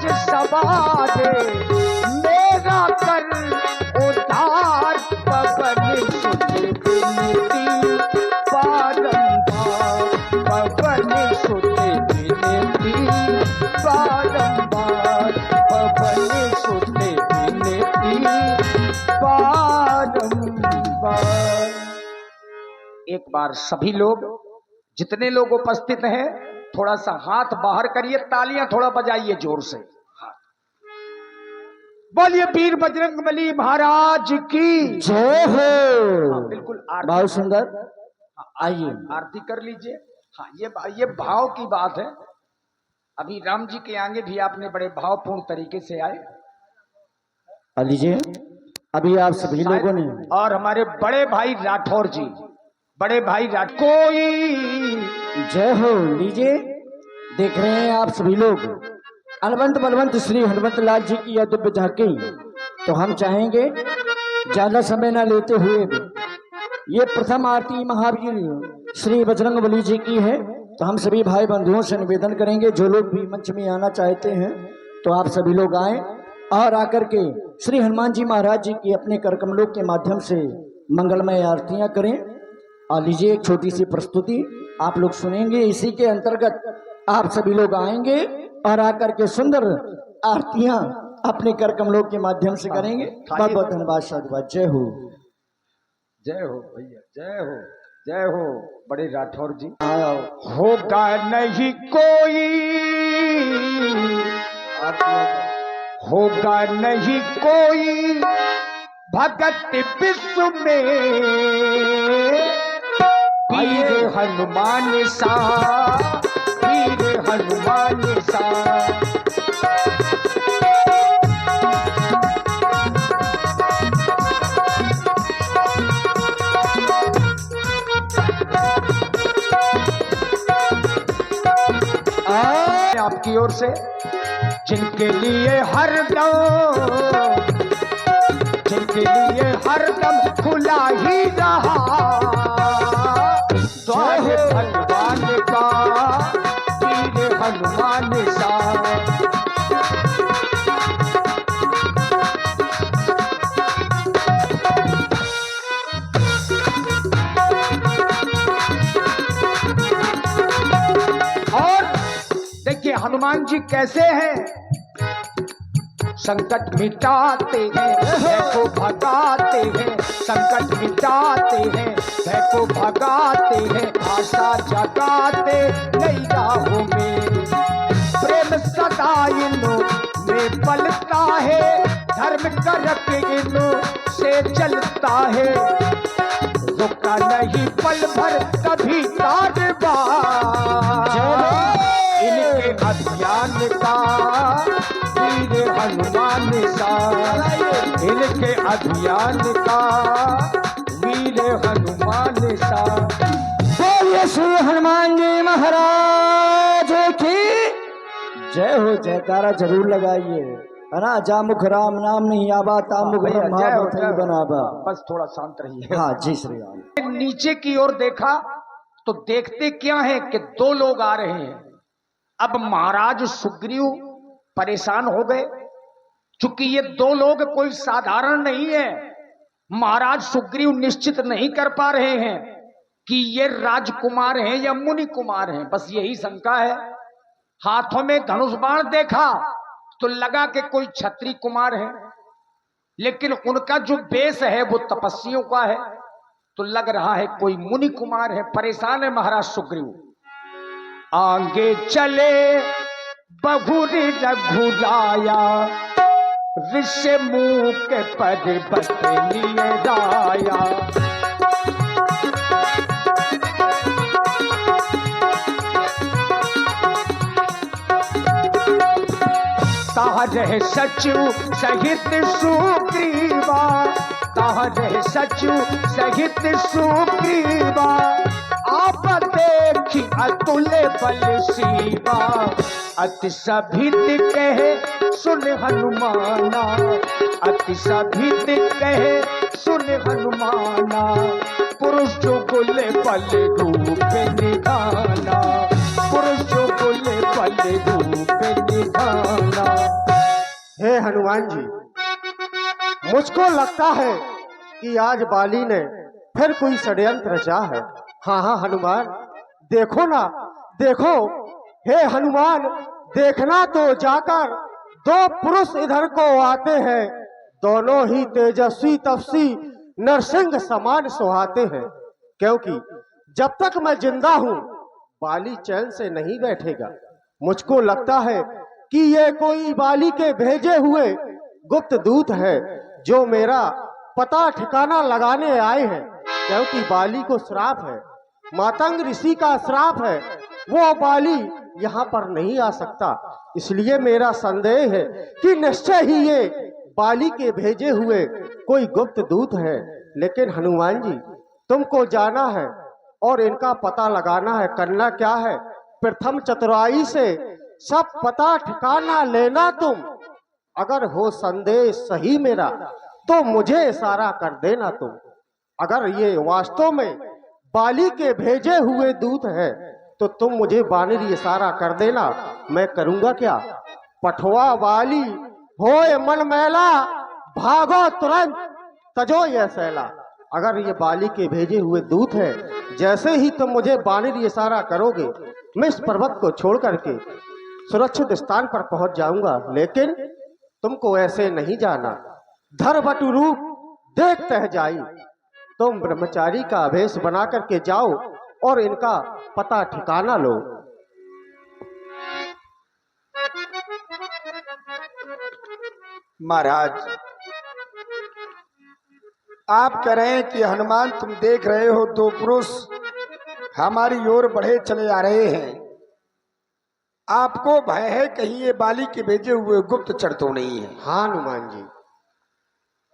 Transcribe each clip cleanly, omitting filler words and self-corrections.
राज सवारे मेरा कर उधार पवन सुत विनती बारंबार पवन सुत विनती बारंबार पवन सुत विनती बारंबार। एक बार सभी लोग, जितने लोग उपस्थित हैं, थोड़ा सा हाथ बाहर करिए, तालियां थोड़ा बजाइए जोर से। बोलिए वीर बजरंगबली महाराज की जय हो। बिल्कुल बहुत सुंदर। आइए आरती कर लीजिए। हाँ, ये भाव की बात है। अभी राम जी के आगे भी आपने बड़े भावपूर्ण तरीके से आए। लीजिए, अभी आप सभी लोगों ने, और हमारे बड़े भाई राठौर जी, बड़े भाई कोई जय हो। लीजिए, देख रहे हैं आप सभी लोग अलवंत बलवंत श्री हनुमत लाल जी की यह दिव्य झांकी। तो हम चाहेंगे ज्यादा समय न लेते हुए, ये प्रथम आरती महावीर श्री बजरंगबली जी की है। तो हम सभी भाई बंधुओं से निवेदन करेंगे, जो लोग भी मंच में आना चाहते हैं तो आप सभी लोग आए और आकर के श्री हनुमान जी महाराज जी की अपने कर कमलों के माध्यम से मंगलमय आरतियां करें। और लीजिए, एक छोटी सी प्रस्तुति आप लोग सुनेंगे। इसी के अंतर्गत आप सभी लोग आएंगे और आकर के सुंदर आरतियां अपने कर कमलों के माध्यम से करेंगे। बहुत बहुत धन्यवाद, साधुवाद। जय हो। जय हो भैया, जय हो, जय हो बड़े राठौर जी। होगा नहीं कोई, होगा नहीं कोई भगत विश्व में वीर हनुमान सा, वीर हनुमान सा। आपकी ओर से जिनके लिए हरदम, जिनके लिए हरदम खुला ही रहा द्वार भगवान का, वीर हनुमान सा। हनुमान जी कैसे हैं? संकट मिटाते हैं, भय को भगाते हैं, संकट मिटाते हैं, भय को भगाते हैं, आशा जगाते नई राहों में। प्रेम सदा इन्हों में पलता है, धर्म करके इन्हों से चलता है। रुका नहीं पल भर कभी कारवां, इनके अभियान का वीर हनुमान सा, इनके अभियान का वीर हनुमान सा। बोलिए श्री हनुमान जी महाराज की जय हो। जयकारा जरूर लगाइए, है ना। जामुख राम नाम नहीं आबा, तामुख ब्रह्मा बनाबा। बस थोड़ा शांत रहिए। हाँ जी श्री राम। नीचे की ओर देखा तो देखते क्या है कि दो लोग आ रहे हैं। अब महाराज सुग्रीव परेशान हो गए, क्योंकि ये दो लोग कोई साधारण नहीं है। महाराज सुग्रीव निश्चित नहीं कर पा रहे हैं कि ये राजकुमार हैं या मुनि कुमार हैं, बस यही शंका है। हाथों में धनुष बाण देखा तो लगा कि कोई क्षत्रिय कुमार है, लेकिन उनका जो वेश है वो तपस्वियों का है, तो लग रहा है कोई मुनि कुमार है। परेशान है महाराज सुग्रीव। आगे चले बहुरी रघुराया, ऋषि मुख पर्वत लिए राया। तारह सचु सहित सुग्रीवा, तारह सचु सहित सुग्रीवा। आप देखी अतुल बल सीवा, अति सभित कहे सुन हनुमाना, अति सभित कहे सुन हनुमाना। पुरुष जो बोले बल रूप निधाना, पुरुष जो बोले बल रूप निधाना। हनुमान जी, मुझको लगता है कि आज बाली ने फिर कोई षड्यंत्र रचा है। हाँ हाँ हनुमान, देखो ना, देखो, हे हनुमान, देखना तो जाकर दो पुरुष इधर को आते हैं, दोनों ही तेजस्वी तपस्वी नरसिंह समान सुहाते हैं। क्योंकि जब तक मैं जिंदा हूं बाली चैन से नहीं बैठेगा। मुझको लगता है कि ये कोई बाली के भेजे हुए गुप्त दूत है जो मेरा पता ठिकाना लगाने आए हैं। क्योंकि बाली को श्राप है, मातंग ऋषि का श्राप है, वो बाली यहाँ पर नहीं आ सकता। इसलिए मेरा संदेह है कि निश्चय ही ये बाली के भेजे हुए कोई गुप्त दूत है। लेकिन हनुमान जी, तुमको जाना है और इनका पता लगाना है। करना क्या है, प्रथम चतुराई से सब पता ठिकाना लेना तुम। अगर हो संदेह सही मेरा तो मुझे इशारा कर देना तुम। अगर ये वास्तव में बाली के भेजे हुए दूत है तो तुम मुझे बानरी इशारा कर देना, मैं करूंगा क्या। पठवा बाली होए मन मैला, भागो तुरंत तजो यह सैला। अगर ये बाली के भेजे हुए दूत है, जैसे ही तुम मुझे बानरी इशारा करोगे मैं इस पर्वत को छोड़ करके सुरक्षित स्थान पर पहुंच जाऊंगा। लेकिन तुमको ऐसे नहीं जाना, धर बटु रूप देख तह जाई। तुम ब्रह्मचारी का आवेश बना करके जाओ और इनका पता ठिकाना लो। महाराज, आप कह रहे हैं कि हनुमान तुम देख रहे हो दो पुरुष हमारी ओर बढ़े चले आ रहे हैं, आपको भय है कहीं ये बाली के भेजे हुए गुप्तचर तो नहीं है? हाँ हनुमान जी,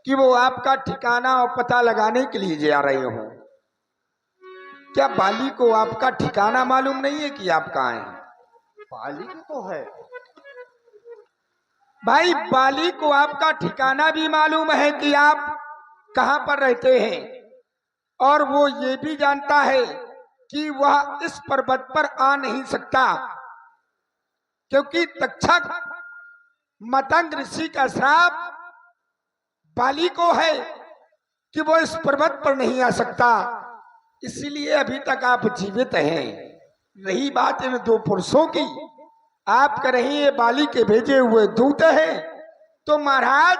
कि वो आपका ठिकाना और पता लगाने के लिए जा रहे हो। क्या बाली को आपका ठिकाना मालूम नहीं है कि आप कहाँ हैं? बाली को तो है भाई, बाली को आपका ठिकाना भी मालूम है कि आप कहां पर रहते हैं, और वो ये भी जानता है कि वह इस पर्वत पर आ नहीं सकता, क्योंकि तक्षक मतंग ऋषि का श्राप बाली को है कि वो इस पर्वत पर नहीं आ सकता। इसीलिए अभी तक आप जीवित हैं। रही बात इन दो पुरुषों की, आप कह रही है बाली के भेजे हुए दूत हैं, तो महाराज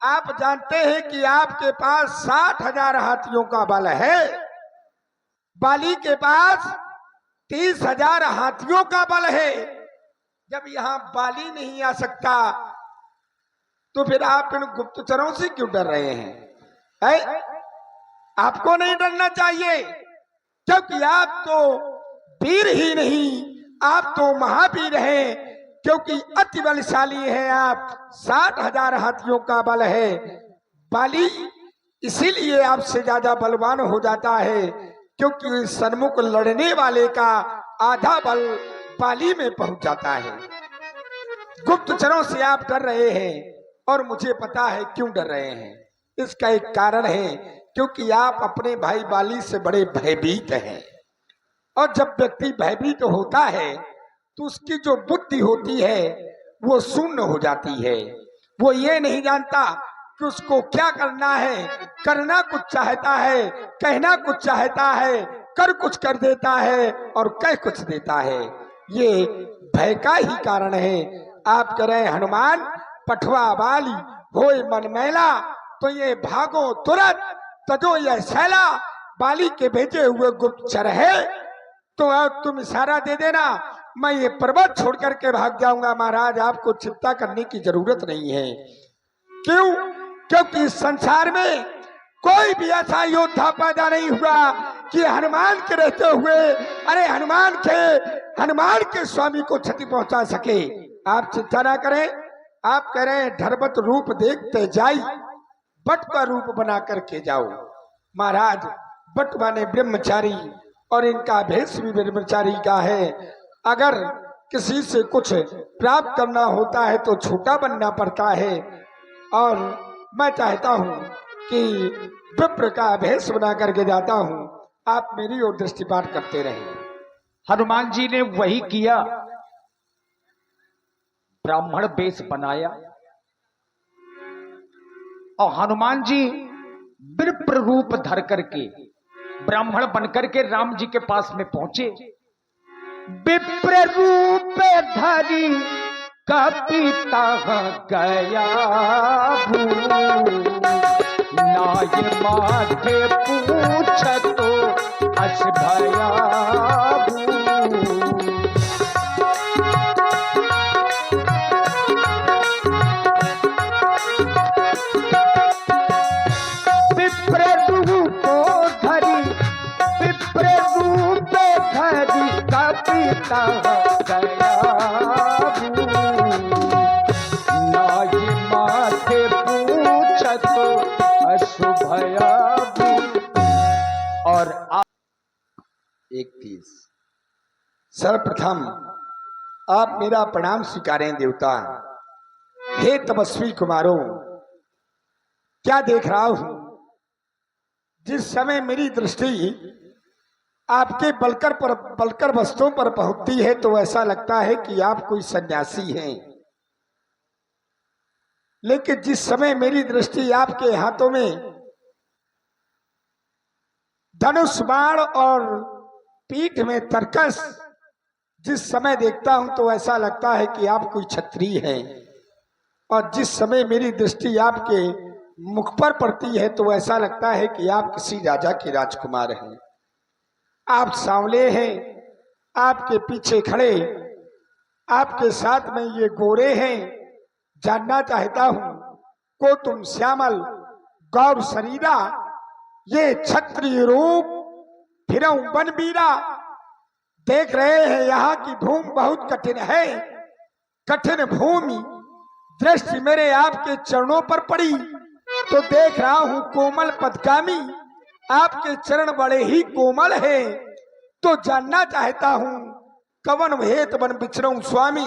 आप जानते हैं कि आपके पास 60,000 हाथियों का बल है, बाली के पास 30,000 हाथियों का बल है। जब यहां बाली नहीं आ सकता तो फिर आप इन गुप्तचरों से क्यों डर रहे हैं? आपको नहीं डरना चाहिए, क्योंकि आप तो वीर ही नहीं, आप तो महावीर हैं, क्योंकि अति बलशाली है आप। 60,000 हाथियों का बल है बाली, इसीलिए आपसे ज्यादा बलवान हो जाता है, क्योंकि सन्मुख लड़ने वाले का आधा बल बाली में पहुंच जाता है। गुप्तचरों से आप डर रहे हैं, और मुझे पता है क्यों डर रहे हैं। इसका एक कारण है, क्योंकि आप अपने भाई बाली से बड़े भयभीत हैं, और जब व्यक्ति भयभीत होता है तो उसकी जो बुद्धि होती है वो शून्य हो जाती है। वो ये नहीं जानता कि उसको क्या करना है, करना कुछ चाहता है, कहना कुछ चाहता है, कर कुछ कर देता है और कह कुछ देता है। ये भय का ही कारण है। आप कह रहे हैं हनुमान पठवा बाली होए मन मैला, तो ये भागो तुरंत तजो यह शैला। बाली के भेजे हुए गुप्तचर है, तो अब तुम इशारा दे देना, मैं ये पर्वत छोड़ करके भाग जाऊंगा। महाराज, आपको चिंता करने की जरूरत नहीं है। क्यों? क्योंकि इस संसार में कोई भी ऐसा योद्धा पैदा नहीं हुआ कि हनुमान के रहते हुए अरे हनुमान के स्वामी को क्षति पहुंचा सके। आप चिंता ना करें। आप कह रहे हैं धर्मत रूप देखते जाई, बट का रूप बना करके जाओ। महाराज, बट माने ब्रह्मचारी, और इनका भेष भी ब्रह्मचारी का है। अगर किसी से कुछ प्राप्त करना होता है तो छोटा बनना पड़ता है, और मैं चाहता हूं कि विप्र का भेष बना करके जाता हूं। आप मेरी ओर दृष्टिपात करते रहें। हनुमान जी ने वही किया, ब्राह्मण वेश बनाया और हनुमान जी विप्र रूप धर करके ब्राह्मण बनकर के राम जी के पास में पहुंचे। विप्र रूप धरी कपिता गया नाय माथे पूछ तो अस भया कपिता गया नाय माथे पूछ तो अशुभया। और एक चीज, सर्वप्रथम आप मेरा प्रणाम स्वीकारें देवता। हे तपस्वी कुमारों, क्या देख रहा हूं? जिस समय मेरी दृष्टि आपके बलकर वस्तुओं पर पहुंचती है तो ऐसा लगता है कि आप कोई सन्यासी हैं, लेकिन जिस समय मेरी दृष्टि आपके हाथों में धनुष बाण और पीठ में तरकस जिस समय देखता हूं तो ऐसा लगता है कि आप कोई क्षत्रिय हैं। और जिस समय मेरी दृष्टि आपके मुख पर पड़ती है तो ऐसा लगता है कि आप किसी राजा के राजकुमार हैं। आप सांवले हैं, आपके पीछे खड़े आपके साथ में ये गोरे हैं। जानना चाहता हूं को तुम श्यामल गौर शरीरा, ये क्षत्रिय रूप फिरऊं बनबीरा। देख रहे हैं यहाँ की भूमि बहुत कठिन है, कठिन भूमि। दृष्टि मेरे आपके चरणों पर पड़ी तो देख रहा हूं कोमल पदगामी, आपके चरण बड़े ही कोमल हैं। तो जानना चाहता हूं कवन भेद बन बिछड़ूं स्वामी,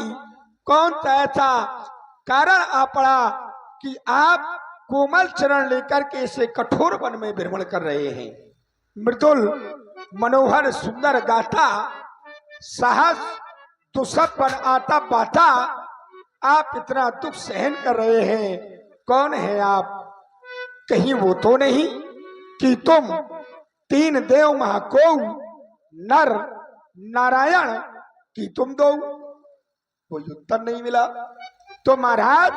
कौन सा ऐसा कारण आ पड़ा कि आप कोमल चरण लेकर के इसे कठोर वन में भ्रमण कर रहे हैं। मृदुल मनोहर सुंदर गाथा, साहस दुसपन आता बाता, आप इतना दुख सहन कर रहे हैं। कौन है आप? कहीं वो तो नहीं कि तुम तीन देव महाको नर नारायण की तुम दो? कोई उत्तर नहीं मिला। तो महाराज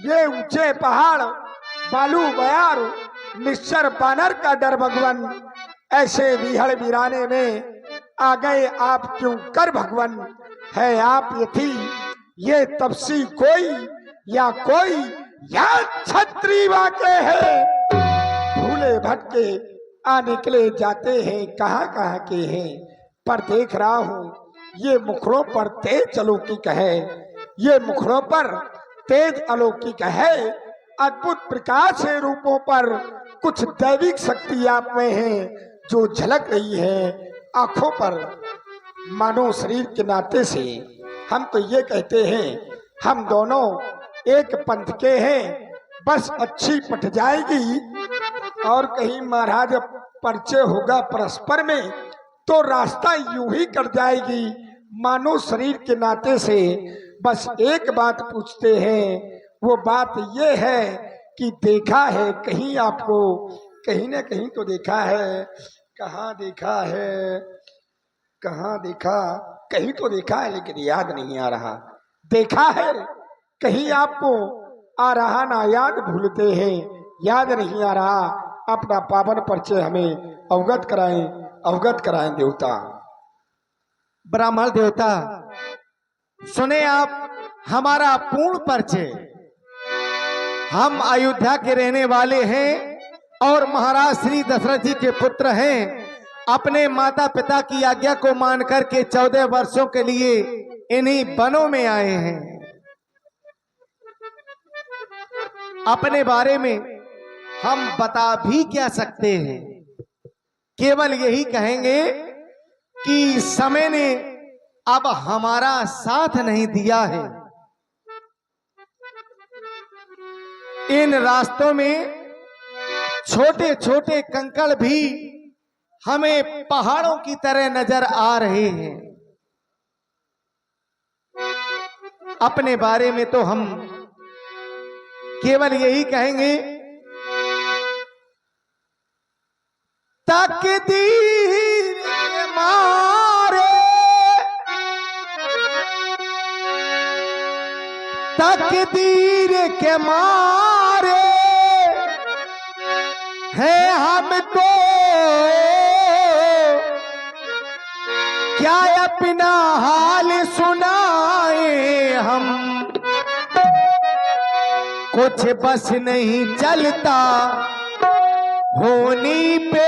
ये ऊंचे पहाड़ बालू बयार निश्चर बानर का डर भगवान, ऐसे विहड़ वीराने में आ गए आप क्यों कर भगवान? है आप यथी ये तपसी कोई या कोई या छत्री वाके है? भूले भटके आ निकले जाते हैं, कहाँ कहाँ के हैं। पर देख रहा हूं ये मुखड़ों पर तेज अलौकिक है, ये मुखड़ों पर तेज अलौकिक है। अद्भुत प्रकाश है रूपों पर, कुछ दैविक शक्ति आप में है जो झलक रही है आंखों पर। मानव शरीर के नाते से हम तो ये कहते हैं हम दोनों एक पंथ के हैं, बस अच्छी पट जाएगी और कहीं महाराज परिचय होगा परस्पर में तो रास्ता यूं ही कट जाएगी। मानव शरीर के नाते से बस एक बात पूछते हैं, वो बात ये है कि देखा है कहीं आपको? कहीं न कहीं तो देखा है। कहाँ देखा है? कहाँ देखा? कहीं तो देखा है लेकिन याद नहीं आ रहा। देखा है कहीं आपको? आ रहा ना याद, भूलते हैं, याद नहीं आ रहा। अपना पावन परिचय हमें अवगत कराएं देवता। ब्राह्मण देवता सुने आप हमारा पूर्ण परिचय। हम अयोध्या के रहने वाले हैं और महाराज श्री दशरथ जी के पुत्र हैं। अपने माता पिता की आज्ञा को मान करके 14 वर्षों के लिए इन्हीं वनों में आए हैं। अपने बारे में हम बता भी क्या सकते हैं, केवल यही कहेंगे कि समय ने अब हमारा साथ नहीं दिया है। इन रास्तों में छोटे छोटे कंकड़ भी हमें पहाड़ों की तरह नजर आ रहे हैं। अपने बारे में तो हम केवल यही कहेंगे तकदीर के मारे, तकदीर के मारे है हमको, क्या अपना हाल सुनाए हम, कुछ बस नहीं चलता होनी पे,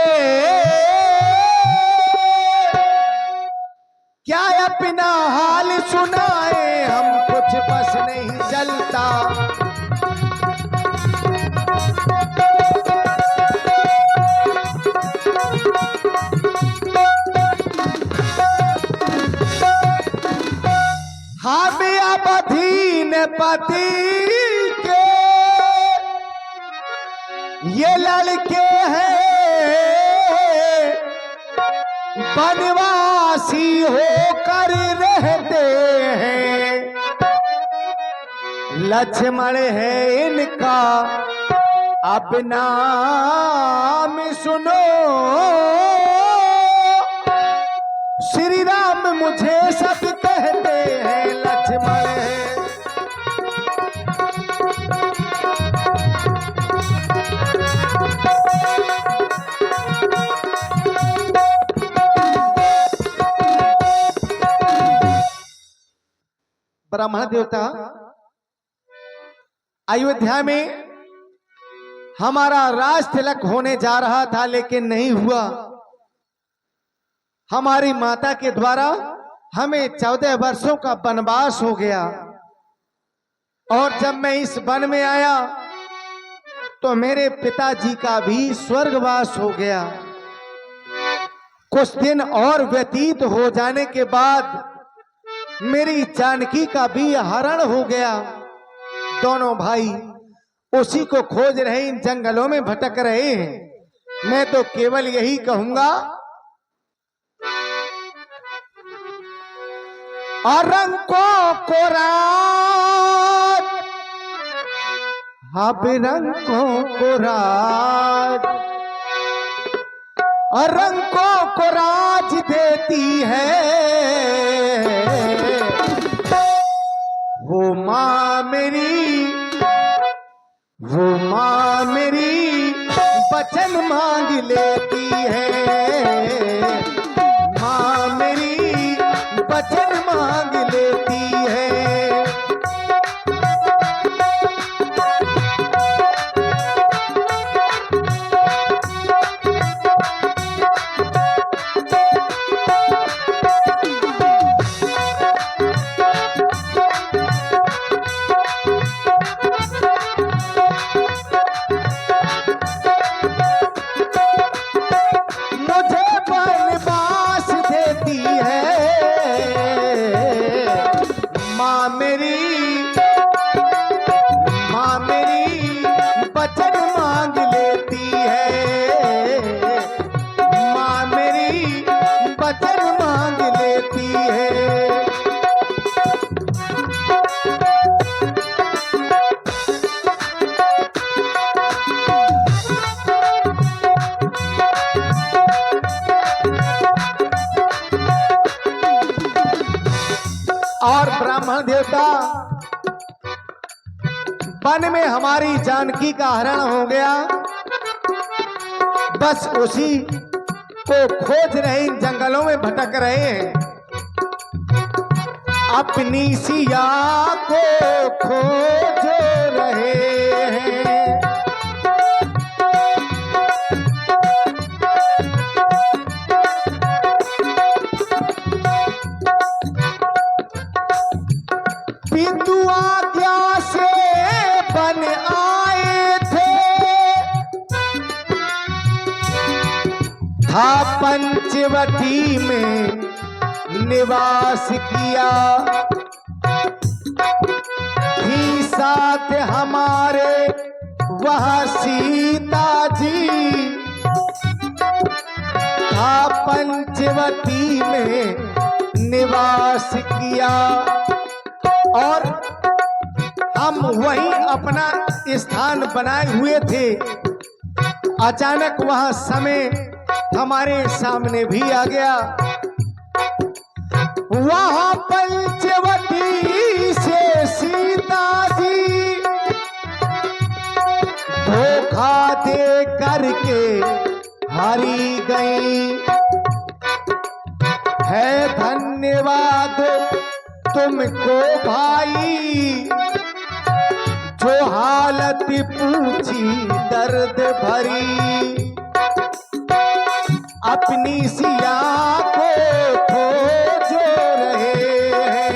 क्या अपना हाल सुनाए हम, कुछ बस नहीं चलता। हम अब अधीन पति के ये लड़के हैं, बनवासी होकर रहते हैं, लक्ष्मण है इनका अब नाम सुनो, श्री राम मुझे सब कहते हैं लक्ष्मण है। ब्राह्मण देवता, अयोध्या में हमारा राज तिलक होने जा रहा था लेकिन नहीं हुआ। हमारी माता के द्वारा हमें 14 वर्षों का वनवास हो गया और जब मैं इस वन में आया तो मेरे पिताजी का भी स्वर्गवास हो गया। कुछ दिन और व्यतीत हो जाने के बाद मेरी जानकी का भी हरण हो गया। दोनों भाई उसी को खोज रहे, इन जंगलों में भटक रहे हैं। मैं तो केवल यही कहूंगा, और रंगों को रात, अब रंगों को रात, और रंगों को राज देती है वो माँ मेरी, वो माँ मेरी वचन मांग लेती है, माँ मेरी वचन मांग लेती है। और ब्राह्मण देवता, वन में हमारी जानकी का हरण हो गया, बस उसी को खोज रहे, इन जंगलों में भटक रहे हैं। अपनी सिया को खोज रहे हैं, बिंदु आज्ञा से बन आए थे, था पंचवटी में निवास किया, थी साथ हमारे वह सीता जी, था पंचवटी में निवास किया, और हम वहीं अपना स्थान बनाए हुए थे। अचानक वह समय हमारे सामने भी आ गया। वहां पंचवटी से सीता जी धोखा दे करके हारी गई। है धन्यवाद तुमको भाई जो हालत पूछी दर्द भरी। अपनी सिया को खोज रहे हैं।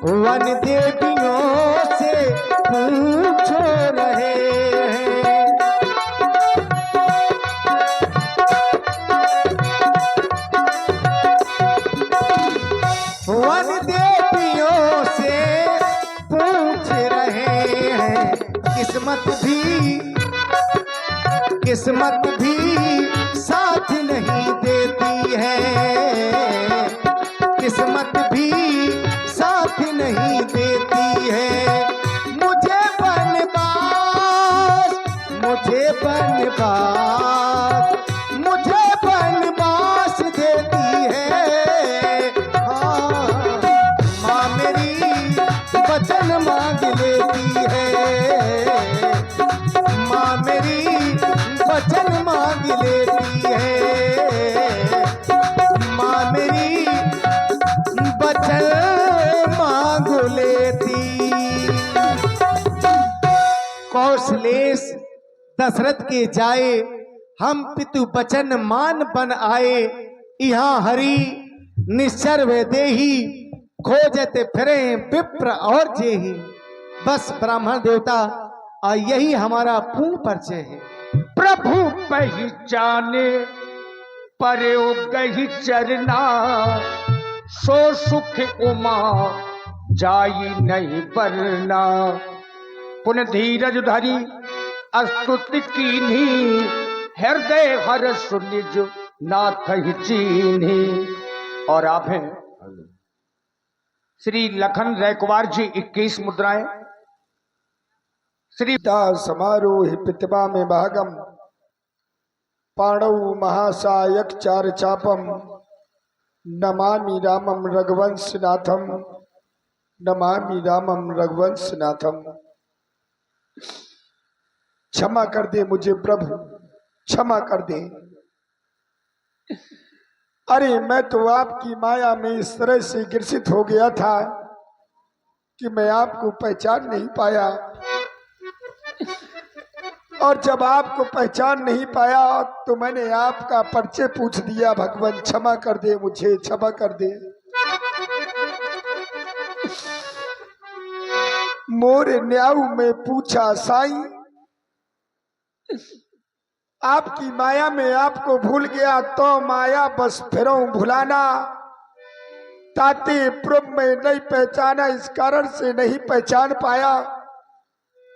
वन देवियों से पूछ रहे हैं। वन देवियों से पूछ रहे हैं। किस्मत भी साथ नहीं देती है। किस्मत भी साथ नहीं देती है। मुझे बनवास देती है। हाँ, माँ मेरी वचन मांग लेती है। माँ मेरी वचन मांग लेती है। माँ मेरी वचन मांग लेती। कौशलेश दशरथ के जाए हम पितु बचन मान बन आए। यहाँ हरि निश्चर वे देही खोजते फिरे विप्र और जेही। बस ब्राह्मण देवता यही हमारा पूर्ण परिचय है। प्रभु पहचाने परयो गही चरना सो सुख उमा जाई नहीं बरना। पुन धीरज धरी स्तुति कीन्ही हृदय हर्ष निज नाथ ही चीन्ही। और आप हैं श्री लखन रैकवार जी 21 मुद्राएं। श्री समारोह पितवा में भागम पाणौ महासायक चार चापम नमामि रामम रघुवंशनाथम। नमामि रामम रघुवंशनाथम। क्षमा कर दे मुझे प्रभु, क्षमा कर दे। अरे मैं तो आपकी माया में इस तरह से ग्रसित हो गया था कि मैं आपको पहचान नहीं पाया। और जब आपको पहचान नहीं पाया तो मैंने आपका परिचय पूछ दिया। भगवान क्षमा कर दे मुझे, क्षमा कर दे। मोरे न्याऊ में पूछा साईं, आपकी माया में आपको भूल गया तो माया बस फिरऊं भुलाना। ताते प्रभ में नहीं पहचाना इस कारण से नहीं पहचान पाया।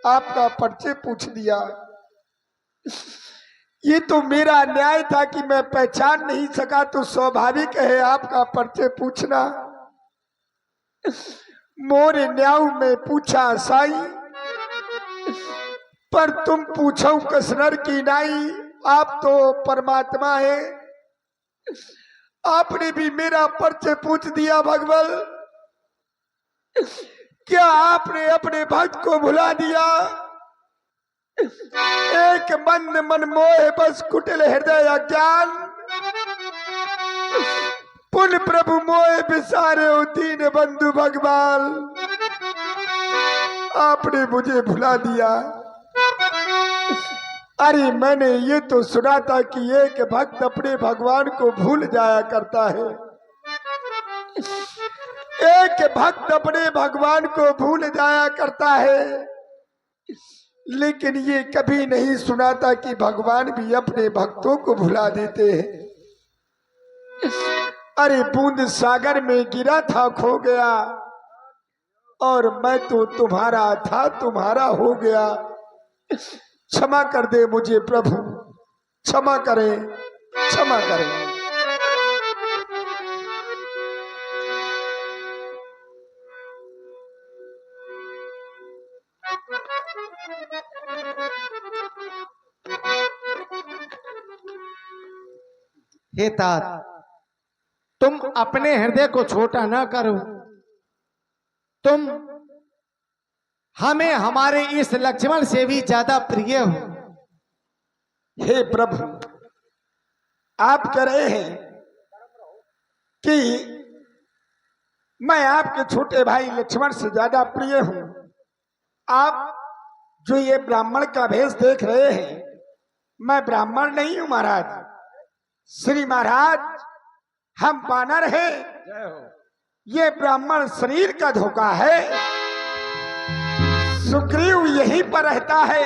आपका परिचय पूछ दिया। ये तो मेरा न्याय था कि मैं पहचान नहीं सका तो स्वाभाविक है आपका परिचय पूछना। मोरे न्याऊ में पूछा साईं, पर तुम पूछो कसनर की नाई। आप तो परमात्मा है, आपने भी मेरा परिचय पूछ दिया। भगवान क्या आपने अपने भक्त को भुला दिया? एक मंद मन मोह बस कुटिल हृदय अज्ञान। पुन प्रभु मोह बिसारे दीन बंधु भगवान। आपने मुझे भुला दिया। अरे मैंने ये तो सुना था कि एक भक्त अपने भगवान को भूल जाया करता है। एक भक्त अपने भगवान को भूल जाया करता है, लेकिन ये कभी नहीं सुना था कि भगवान भी अपने भक्तों को भुला देते हैं। अरे बूंद सागर में गिरा था खो गया, और मैं तो तुम्हारा था तुम्हारा हो गया। क्षमा कर दे मुझे प्रभु, क्षमा करें, क्षमा करें। हे तात, तुम अपने हृदय को छोटा ना करो। तुम हमें हमारे इस लक्ष्मण से भी ज्यादा प्रिय हो। हे प्रभु, आप कह रहे हैं कि मैं आपके छोटे भाई लक्ष्मण से ज्यादा प्रिय हूं। आप जो ये ब्राह्मण का भेष देख रहे हैं, मैं ब्राह्मण नहीं हूं महाराज। श्री महाराज, हम वानर हैं। ये ब्राह्मण शरीर का धोखा है। सुग्रीव यहीं पर रहता है,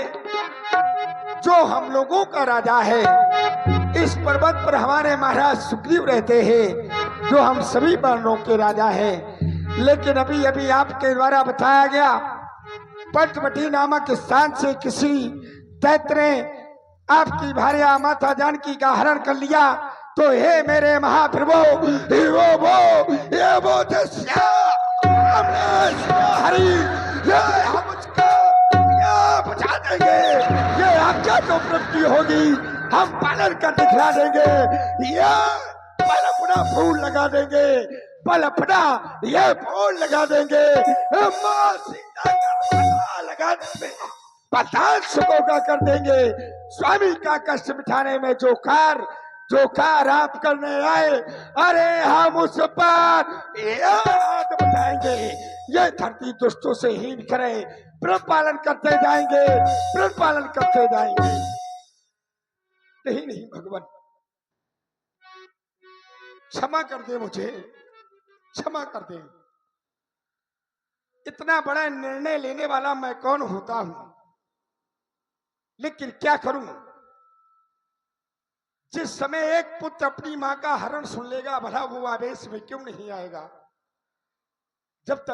जो हम लोगों का राजा है। इस पर्वत पर हमारे महाराज सुग्रीव रहते हैं, जो हम सभी वानरों के राजा हैं। लेकिन अभी अभी आपके द्वारा बताया गया, पंचवटी नामक स्थान से किसी दैत्य ने आपकी भार्या माता जानकी का हरण कर लिया। तो हे मेरे महाप्रभु, हरि, ये हम उसको बचा देंगे। ये आपका जो प्रवृत्ति होगी, हम पालन कर दिखला देंगे। ये बलपना फूल लगा देंगे, बलपना ये फूल लगा देंगे। मां सीता का लगा देंगे, पताल सुखों का कर देंगे। स्वामी का कष्ट मिटाने में जो कार आप करने आए, अरे हम उस पर हाथ बताएंगे। ये धरती दुष्टों से हीन करे, प्रण पालन करते जाएंगे, प्रण पालन करते जाएंगे। नहीं भगवान, क्षमा कर दे मुझे, क्षमा कर दे। इतना बड़ा निर्णय लेने वाला मैं कौन होता हूं, लेकिन क्या करूं। जिस समय एक पुत्र अपनी मां का हरण सुन लेगा, भला वो आवेश में क्यों नहीं आएगा। जब तक